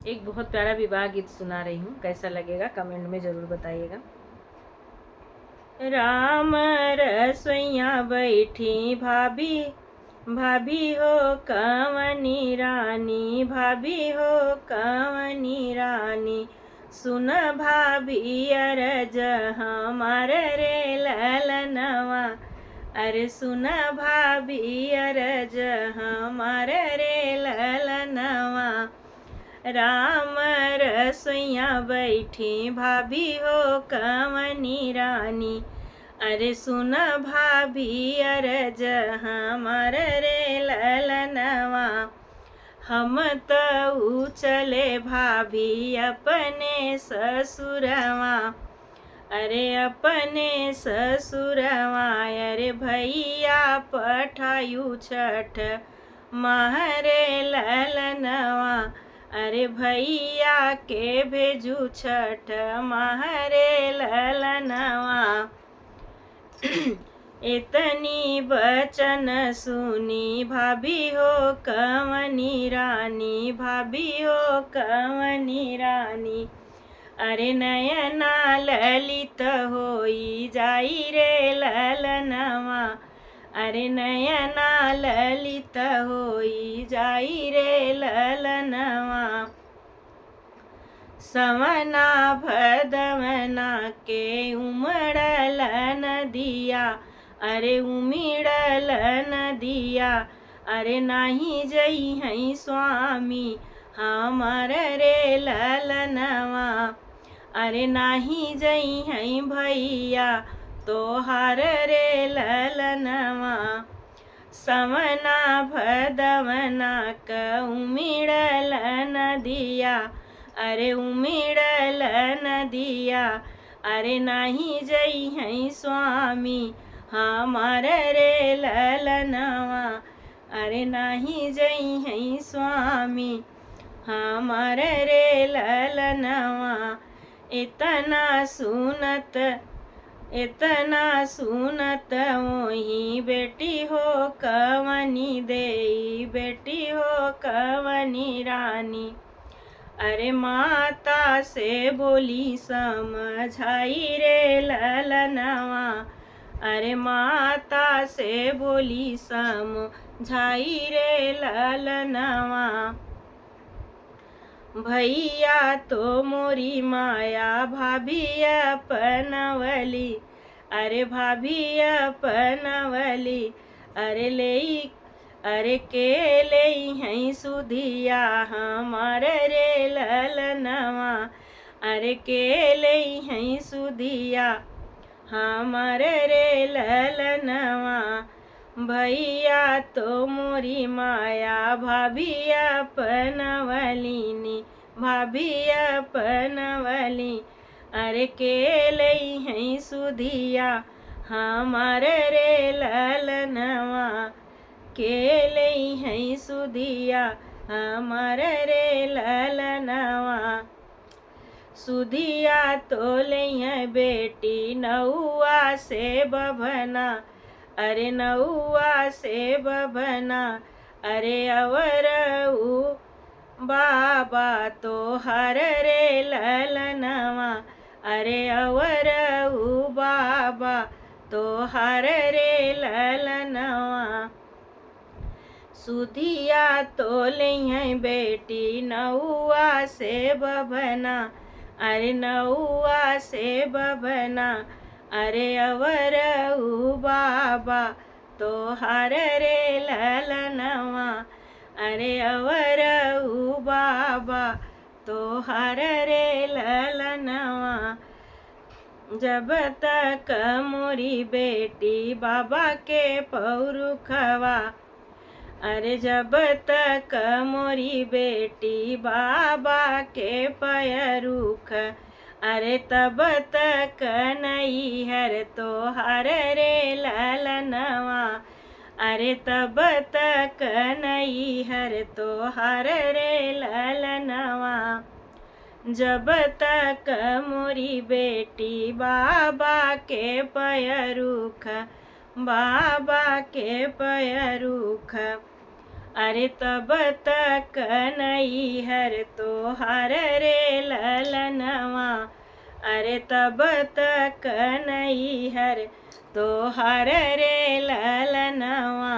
एक बहुत प्यारा विवाह गीत सुना रही हूँ, कैसा लगेगा कमेंट में ज़रूर बताइएगा। राम रसोइया बैठी भाभी, भाभी हो कवनी रानी, भाभी हो कवनी रानी, सुन भाभी अरज हमार रे ललनवा, अरे सुन भाभी अरज हमार रे ललनवा। राम रसोइया बैठी भाभी हो कवनी रानी, अरे सुन भाभी अरज हमार रे ललनवा। हम तो चले भाभी अपने ससुरवा, अरे अपने ससुरवा, अरे भैया पठायु छठ महरे ललनवा, अरे भैया के भेजू छठ महरे ललनवा। इतनी बचन सुनी भाभी हो कवनी रानी, भाभी हो कवनी रानी, अरे नयना ललित होई जाई रे ललनवा, अरे नयना ललित होई जाई रे ललनवा। सवना भदवना के उमड़ल नदिया, अरे उमिड़ल नदिया, अरे नाही जई हैं स्वामी हमार रे ललनवा, अरे नाही जई हैं भैया तोहार रे ललनवा। सवना भदवना क उमिड़ल नदिया, अरे उमिड़ल नदिया, अरे नाही जई हैं स्वामी हमार रे ललनवा, अरे नाही जई हैं स्वामी हमार रे ललनवा। इतना सुनत वही बेटी हो कवनी देई, बेटी हो कवनी रानी, अरे माता से बोली समझाई रे ललनवा, अरे माता से बोली समझाई रे ललनवा। भैया तो मोरी माया भाभी अपनवली, अरे भाभी अपनवली, अरे ले अरे के ले हैं सुधिया हमार रे ललनवा, अरे के ले हैं सुधिया हमार रे ललनवा। भैया तो मोरी माया भाभी अपनवलिनी, भाभी अपनवली, अरे के ले हैं सुधिया हमार रे ललनवा, के ले हैं सुधिया हमार रे ललनवा। सुधिया तो ले बेटी नौआ से बभना, अरे नौआ से बभना, अरे अवर बाबा तो हर रे ललनवा, अरे अवर बाबा तो हर रे ललनवा। सुधिया तो ले बेटी नौआ से बभना, अरे नौआ से बभना, अरे अवर बाबा तो हर रे ललनवा, अरे अवर बाबा तो हर रे ललनवा। जब तक मोरी बेटी बाबा के पौरुखवा, अरे जब तक मोरी बेटी बाबा के पैरुख, अरे तब तक नैहर तो हर रे ललनवा, अरे तब तक नैहर तो हर रे ललनवा। जब तक मोरी बेटी बाबा के पैरुख, बाबा के पैरुख, अरे तब तक नैहर तोहार रे ललनवा, अरे तब तक नैहर तोहार रे ललनवा।